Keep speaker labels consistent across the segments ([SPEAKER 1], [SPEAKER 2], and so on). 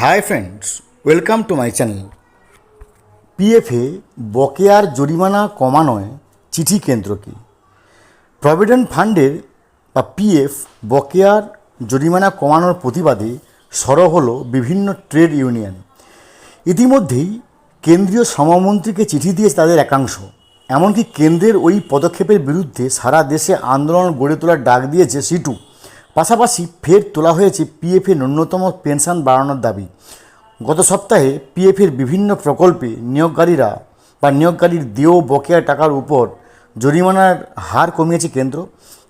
[SPEAKER 1] High friends, welcome to my channel. পিএফে বকেয়ার জরিমানা কমানোয় চিঠি কেন্দ্রকে। প্রভিডেন্ট ফান্ডের বা পিএফ বকেয়ার জরিমানা কমানোর প্রতিবাদে সরব হলো বিভিন্ন ট্রেড ইউনিয়ন। ইতিমধ্যেই কেন্দ্রীয় শ্রমমন্ত্রীকে চিঠি দিয়েছে তাদের একাংশ। এমনকি কেন্দ্রের ওই পদক্ষেপের বিরুদ্ধে সারা দেশে আন্দোলন গড়ে তোলার ডাক দিয়েছে সিটু। পাশাপাশি ফের তোলা হয়েছে পিএফে ন্যূনতম পেনশন বাড়ানোর দাবি। গত সপ্তাহে পিএফের বিভিন্ন প্রকল্পে নিয়োগকারীর দেয় বকেয়া টাকার উপর জরিমানার হার কমিয়েছে কেন্দ্র।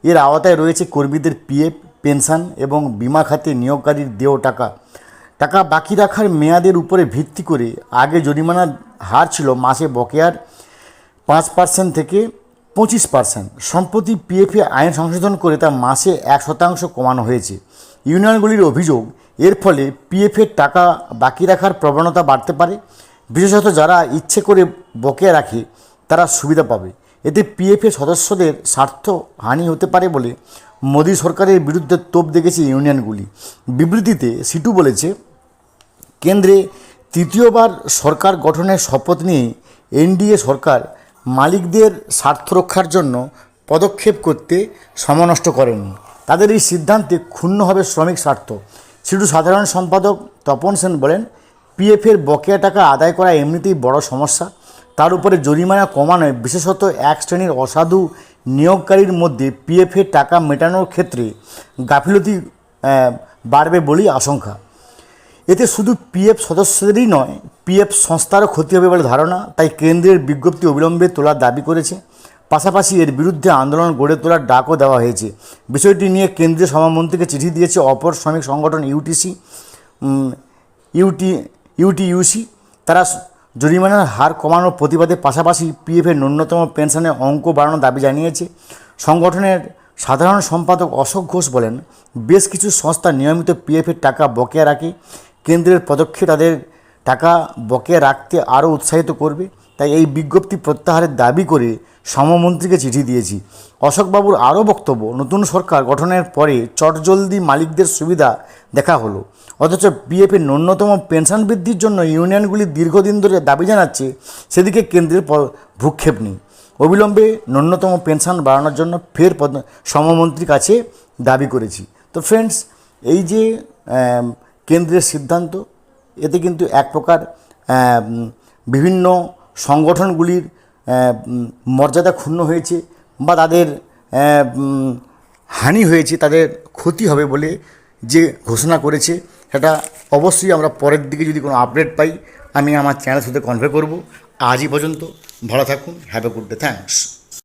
[SPEAKER 1] এর আওতায় রয়েছে কর্মীদের পিএফ, পেনশন এবং বিমা খাতে নিয়োগকারীর দেয় টাকা বাকি রাখার মেয়াদের উপরে ভিত্তি করে আগে জরিমানার হার ছিল মাসে বকেয়ার 5% থেকে 25%। সম্প্রতি পিএফে আইন সংশোধন করে তা মাসে 1% কমানো হয়েছে। ইউনিয়নগুলির অভিযোগ, এর ফলে পিএফের টাকা বাকি রাখার প্রবণতা বাড়তে পারে। বিশেষত যারা ইচ্ছে করে বকেয়া রাখে তারা সুবিধা পাবে। এতে পিএফের সদস্যদের স্বার্থ হানি হতে পারে বলে মোদী সরকারের বিরুদ্ধে তোপ দেখেছে ইউনিয়নগুলি। বিবৃতিতে সিটু বলেছে, কেন্দ্রে তৃতীয়বার সরকার গঠনের শপথ নিয়ে এনডিএ সরকার মালিকদের স্বার্থ রক্ষার জন্য পদক্ষেপ করতে সমনষ্ট করেন। তাদের এই সিদ্ধান্তে ক্ষুণ্ণ হবে শ্রমিক স্বার্থ। সিটু সাধারণ সম্পাদক তপন সেন বলেন, পিএফের বকেয়া টাকা আদায় করা এমনিতেই বড় সমস্যা। তার উপরে জরিমানা কমানোয় বিশেষত এক শ্রেণীর অসাধু নিয়োগকারীর মধ্যে পিএফের টাকা মেটানোর ক্ষেত্রে গাফিলতি বাড়বে বলেই আশঙ্কা। এতে শুধু পিএফ সদস্যদেরই নয়, পিএফ সংস্থারও ক্ষতি হবে বলে ধারণা। তাই কেন্দ্রের বিজ্ঞপ্তি অবিলম্বে তোলার দাবি করেছে। পাশাপাশি এর বিরুদ্ধে আন্দোলন গড়ে তোলার ডাকও দেওয়া হয়েছে। বিষয়টি নিয়ে কেন্দ্রীয় শ্রমমন্ত্রীকে চিঠি দিয়েছে অপর শ্রমিক সংগঠন ইউটিইউসি। তারা জরিমানার হার কমানোর প্রতিবাদে পাশাপাশি পিএফের ন্যূনতম পেনশনের অঙ্ক বাড়ানোর দাবি জানিয়েছে। সংগঠনের সাধারণ সম্পাদক অশোক ঘোষ বলেন, বেশ কিছু সংস্থা নিয়মিত পিএফের টাকা বকেয়া রাখে। কেন্দ্রের পদক্ষেপ তাদের টাকা বকেয়া রাখতে আরও উৎসাহিত করবে। তাই এই বিজ্ঞপ্তি প্রত্যাহারের দাবি করে শ্রমমন্ত্রীকে চিঠি দিয়েছি। অশোকবাবুর আরও বক্তব্য, নতুন সরকার গঠনের পরে চটজলদি মালিকদের সুবিধা দেখা হলো, অথচ পিএফের ন্যূনতম পেনশন বৃদ্ধির জন্য ইউনিয়নগুলি দীর্ঘদিন ধরে দাবি জানাচ্ছে, সেদিকে কেন্দ্রের ভ্রুক্ষেপ নেই। অবিলম্বে ন্যূনতম পেনশন বাড়ানোর জন্য ফের শ্রমমন্ত্রীর কাছে দাবি করেছি। তো ফ্রেন্ডস, এই যে কেন্দ্রের সিদ্ধান্ত, এতে কিন্তু এক প্রকার বিভিন্ন সংগঠনগুলির মর্যাদা ক্ষুণ্ণ হয়েছে বা তাদের হানি হয়েছে, তাদের ক্ষতি হবে বলে যে ঘোষণা করেছে, সেটা অবশ্যই আমরা পরের দিকে যদি কোনো আপডেট পাই আমি আমার চ্যানেলের সাথে কনভে করব। আজই পর্যন্ত ভালো থাকুন। Have a good day. Thanks.